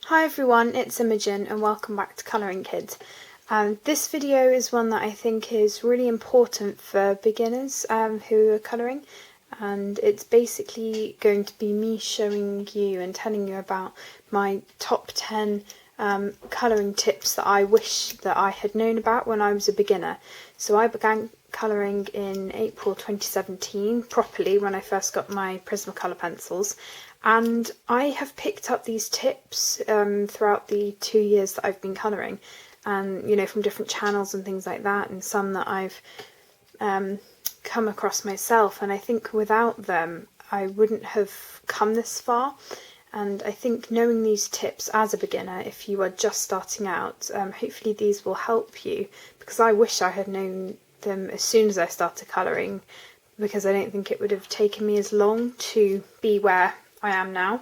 Hi everyone, it's Imogen and welcome back to Colouring Kids. This video is one that I think is really important for beginners who are colouring, and it's basically going to be me showing you and telling you about my top 10 colouring tips that I wish that I had known about when I was a beginner. So I began colouring in April 2017 properly when I first got my Prismacolor pencils, and I have picked up these tips throughout the 2 years that I've been colouring, and from different channels and things like that, and some that I've come across myself, and I think without them I wouldn't have come this far. And I think knowing these tips as a beginner, if you are just starting out, hopefully these will help you, because I wish I had known them as soon as I started colouring, because I don't think it would have taken me as long to be where I am now.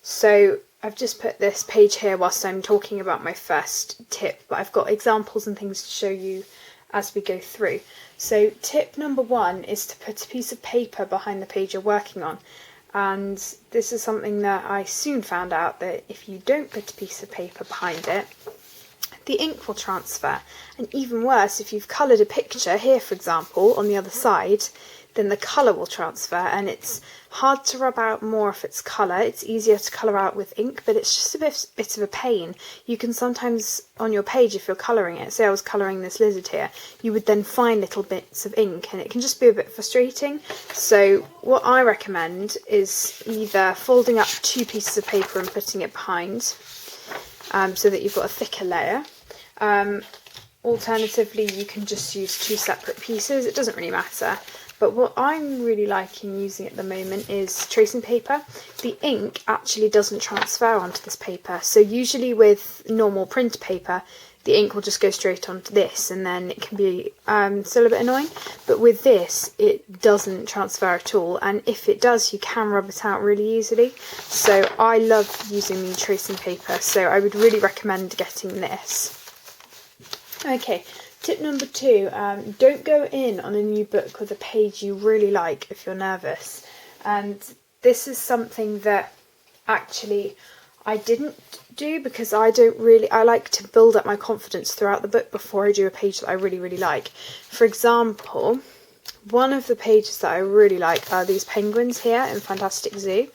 So I've just put this page here whilst I'm talking about my first tip, but I've got examples and things to show you as we go through. So tip number 1 is to put a piece of paper behind the page you're working on. And this is something that I soon found out, that if you don't put a piece of paper behind it, the ink will transfer. And even worse, if you've coloured a picture here, for example, on the other side, then the colour will transfer, and it's hard to rub out more if it's colour. It's easier to colour out with ink, but it's just a bit of a pain. You can sometimes, on your page, if you're colouring it, say I was colouring this lizard here, you would then find little bits of ink, and it can just be a bit frustrating. So what I recommend is either folding up 2 pieces of paper and putting it behind, so that you've got a thicker layer. Alternatively, you can just use 2 separate pieces. It doesn't really matter. But what I'm really liking using at the moment is tracing paper. The ink actually doesn't transfer onto this paper. So usually with normal print paper, the ink will just go straight onto this, and then it can be still a bit annoying. But with this, it doesn't transfer at all. And if it does, you can rub it out really easily. So I love using the tracing paper. So I would really recommend getting this. Okay. Tip number 2, don't go in on a new book with a page you really like if you're nervous. And this is something that actually I didn't do, because I like to build up my confidence throughout the book before I do a page that I really, really like. For example, one of the pages that I really like are these penguins here in Fantastic Zoo.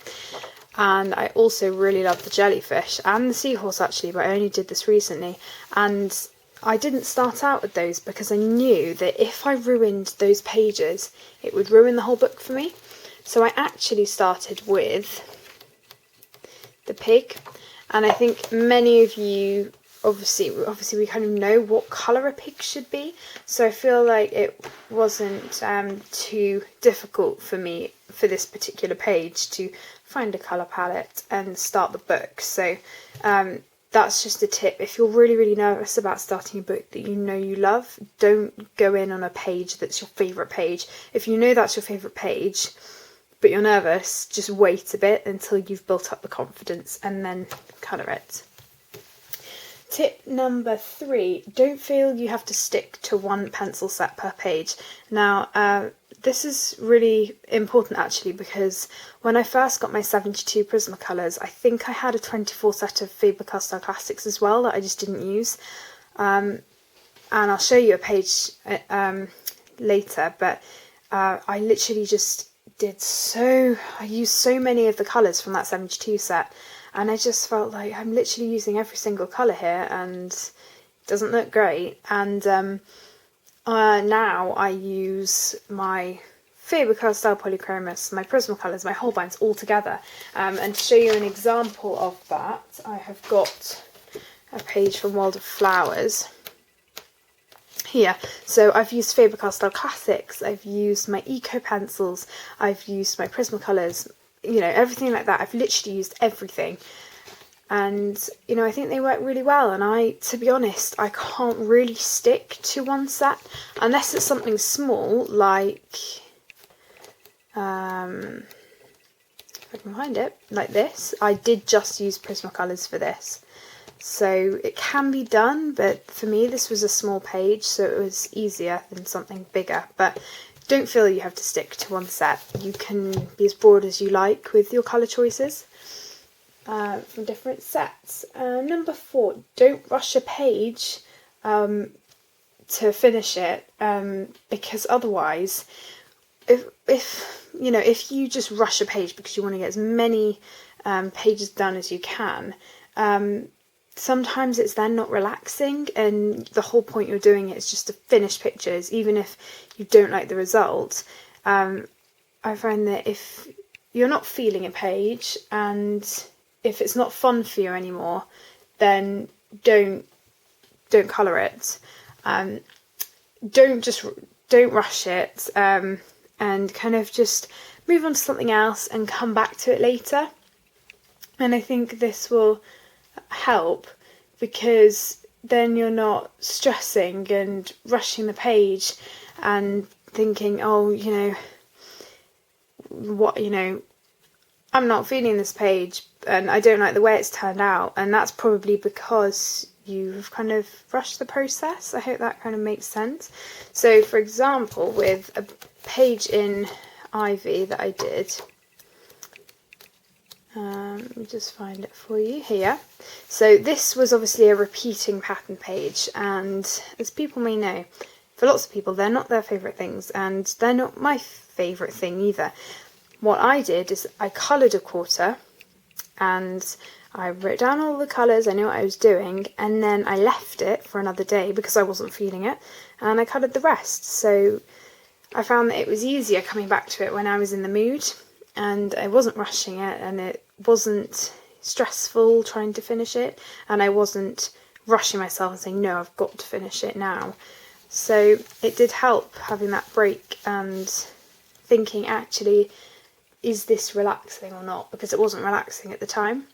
And I also really love the jellyfish and the seahorse actually, but I only did this recently. And I didn't start out with those because I knew that if I ruined those pages, it would ruin the whole book for me. So I actually started with the pig, and I think many of you, obviously we kind of know what colour a pig should be, so I feel like it wasn't too difficult for me for this particular page to find a colour palette and start the book. So that's just a tip. If you're really, really nervous about starting a book that you know you love, don't go in on a page that's your favourite page. If you know that's your favourite page, but you're nervous, just wait a bit until you've built up the confidence and then colour it. Tip number 3, don't feel you have to stick to one pencil set per page. Now, this is really important actually, because when I first got my 72 Prismacolors, I think I had a 24 set of Faber-Castell Classics as well that I just didn't use. And I'll show you a page later, but I literally just I used so many of the colours from that 72 set, and I just felt like I'm literally using every single colour here and it doesn't look great. And now I use my Faber-Castell Polychromos, my Prismacolors, my Holbeins all together. And to show you an example of that, I have got a page from World of Flowers here. So I've used Faber-Castell Classics, I've used my Eco pencils, I've used my Prismacolors, everything like that. I've literally used everything. And I think they work really well, and to be honest, I can't really stick to one set unless it's something small like if I can find it, like this. I did just use Prismacolors for this, so it can be done, but for me this was a small page, so it was easier than something bigger. But don't feel you have to stick to one set. You can be as broad as you like with your colour choices. from different sets. Number 4, don't rush a page to finish it, because otherwise, if you just rush a page because you want to get as many pages done as you can, sometimes it's then not relaxing, and the whole point you're doing it is just to finish pictures, even if you don't like the result. I find that if you're not feeling a page, and if it's not fun for you anymore, then don't colour it. Don't rush it, and kind of just move on to something else and come back to it later. And I think this will help, because then you're not stressing and rushing the page and thinking, oh, I'm not feeling this page and I don't like the way it's turned out, and that's probably because you've kind of rushed the process. I hope that kind of makes sense. So for example, with a page in Ivy that I did, let me just find it for you here. So this was obviously a repeating pattern page, and as people may know, for lots of people they're not their favourite things, and they're not my favourite thing either. What I did is I coloured a quarter, and I wrote down all the colours, I knew what I was doing, and then I left it for another day because I wasn't feeling it, and I coloured the rest. So I found that it was easier coming back to it when I was in the mood, and I wasn't rushing it, and it wasn't stressful trying to finish it, and I wasn't rushing myself and saying, no, I've got to finish it now. So it did help having that break and thinking, actually, is this relaxing or not? Because it wasn't relaxing at the time.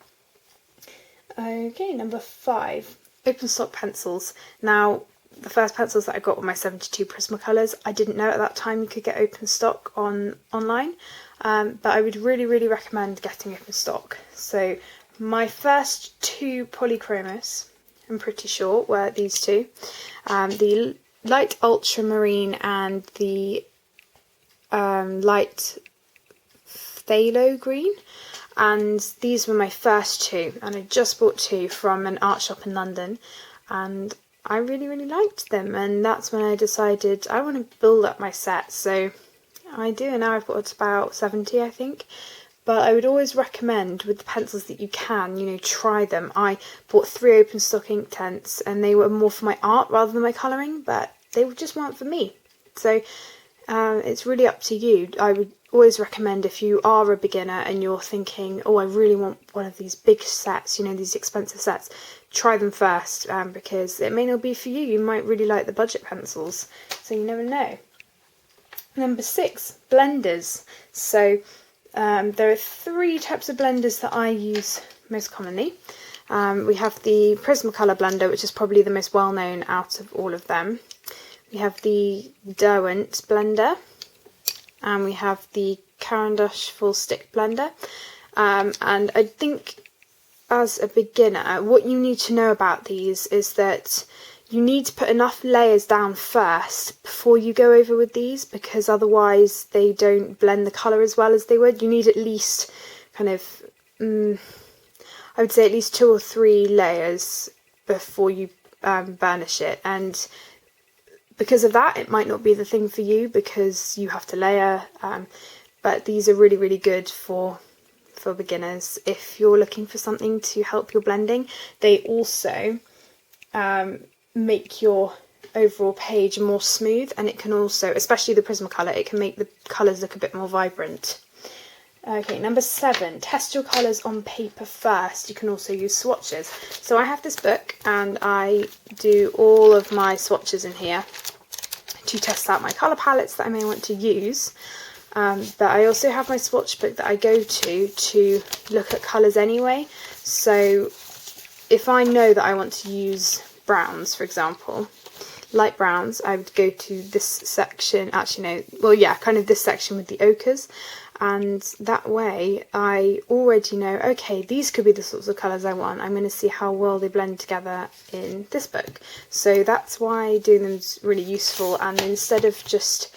Okay, number 5, open stock pencils. Now, the first pencils that I got were my 72 Prismacolors. I didn't know at that time you could get open stock online, but I would really, really recommend getting open stock. So my first 2 polychromos, I'm pretty sure, were these 2. The light ultramarine and the light phthalo green. And these were my first 2, and I just bought 2 from an art shop in London, and I really, really liked them, and that's when I decided I want to build up my set. So I do, and now I've got about 70, I think. But I would always recommend, with the pencils that you can, try them. I bought 3 open stock ink tents, and they were more for my art rather than my colouring, but they just weren't for me. So it's really up to you. I would always recommend, if you are a beginner and you're thinking, oh, I really want one of these big sets, these expensive sets, try them first, because it may not be for you. You might really like the budget pencils, so you never know. Number 6, blenders. So there are 3 types of blenders that I use most commonly. We have the Prismacolor blender, which is probably the most well known out of all of them. We have the Derwent blender, and we have the Caran d'Ache full stick blender. And I think as a beginner, what you need to know about these is that you need to put enough layers down first before you go over with these, because otherwise they don't blend the colour as well as they would. You need at least kind of, I would say at least 2 or 3 layers before you burnish it. And because of that, it might not be the thing for you because you have to layer, but these are really, really good for beginners. If you're looking for something to help your blending, they also make your overall page more smooth, and it can also, especially the Prismacolor, it can make the colours look a bit more vibrant. Okay, number 7, test your colours on paper first. You can also use swatches. So I have this book, and I do all of my swatches in here to test out my colour palettes that I may want to use. But I also have my swatch book that I go to look at colours anyway. So if I know that I want to use browns, for example, light browns, I would go to this section, kind of this section with the ochres, and that way I already know, okay, these could be the sorts of colours I want. I'm going to see how well they blend together in this book. So that's why doing them is really useful, and instead of just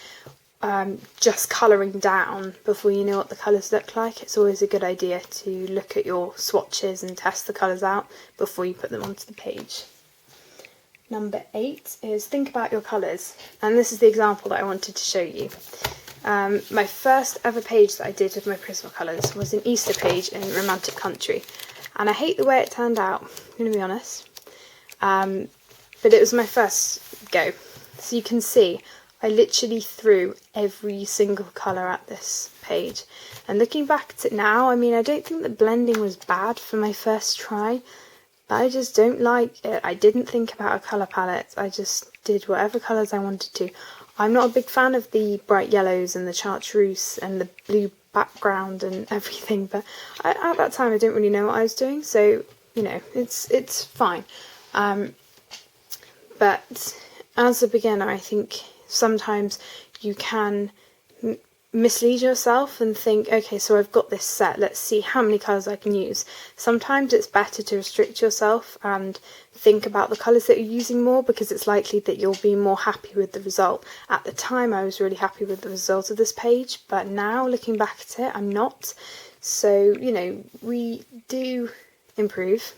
just colouring down before you know what the colours look like. It's always a good idea to look at your swatches and test the colours out before you put them onto the page. Number 8 is think about your colours, and this is the example that I wanted to show you. My first ever page that I did with my Prismacolors was an Easter page in Romantic Country, and I hate the way it turned out, I'm going to be honest, but it was my first go. So you can see I literally threw every single colour at this page, and looking back at it now, I mean, I don't think that blending was bad for my first try, but I just don't like it. I didn't think about a colour palette, I just did whatever colours I wanted to. I'm not a big fan of the bright yellows and the chartreuse and the blue background and everything, but at that time I didn't really know what I was doing, so, you know, it's fine. But as a beginner, I think sometimes you can mislead yourself and think, okay, so I've got this set, let's see how many colours I can use. Sometimes it's better to restrict yourself and think about the colours that you're using more, because it's likely that you'll be more happy with the result. At the time I was really happy with the result of this page, but now looking back at it, I'm not. So, you know, we do improve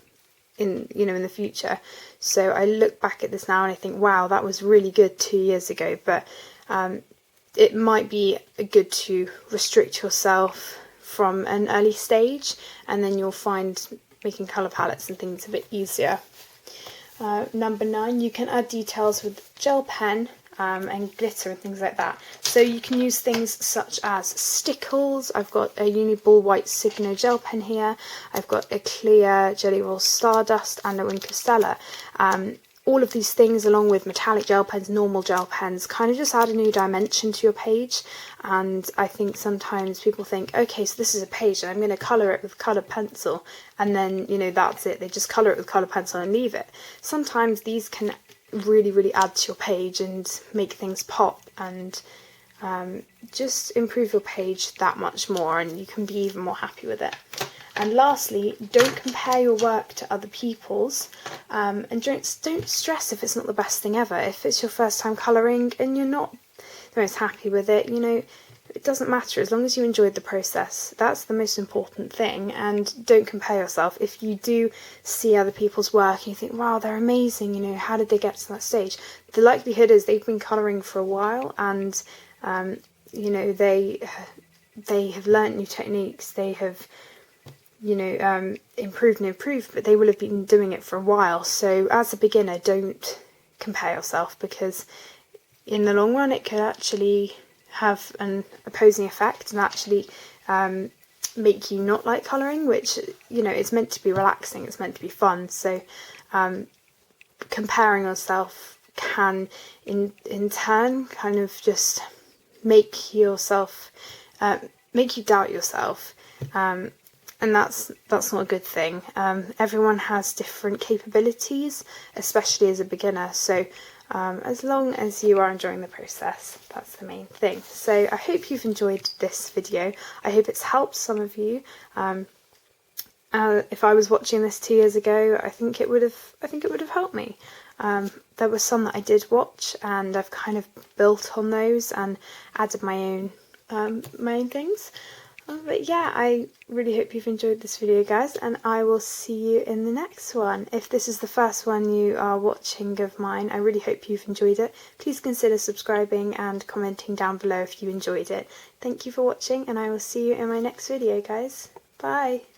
in the future. So I look back at this now and I think, wow, that was really good 2 years ago, but it might be good to restrict yourself from an early stage, and then you'll find making colour palettes and things a bit easier. Number 9, you can add details with gel pen and glitter and things like that. So you can use things such as stickles. I've got a Uniball White Signo gel pen here. I've got a clear Jelly Roll Stardust and a Wink of Stella. All of these things, along with metallic gel pens, normal gel pens, kind of just add a new dimension to your page. And I think sometimes people think, okay, so this is a page and I'm going to colour it with coloured pencil, and then, you know, that's it. They just colour it with coloured pencil and leave it. Sometimes these can really add to your page and make things pop and just improve your page that much more, and you can be even more happy with it. And lastly, don't compare your work to other people's, and don't stress if it's not the best thing ever. If it's your first time colouring and you're not the most happy with it, you know, it doesn't matter as long as you enjoyed the process. That's the most important thing, and don't compare yourself. If you do see other people's work and you think, wow, they're amazing, you know, how did they get to that stage? The likelihood is they've been colouring for a while, and you know, they have learnt new techniques, they have, you know, improved, but they will have been doing it for a while. So as a beginner, don't compare yourself, because in the long run it could actually have an opposing effect and actually make you not like colouring, which, you know, it's meant to be relaxing, it's meant to be fun. So comparing yourself can in turn kind of just make yourself make you doubt yourself, and that's not a good thing. Everyone has different capabilities, especially as a beginner, so as long as you are enjoying the process, that's the main thing. So I hope you've enjoyed this video. I hope it's helped some of you. If I was watching this 2 years ago, I think it would have helped me. There were some that I did watch, and I've kind of built on those and added my own things. But yeah, I really hope you've enjoyed this video, guys, and I will see you in the next one. If this is the first one you are watching of mine, I really hope you've enjoyed it. Please consider subscribing and commenting down below if you enjoyed it. Thank you for watching, and I will see you in my next video, guys. Bye!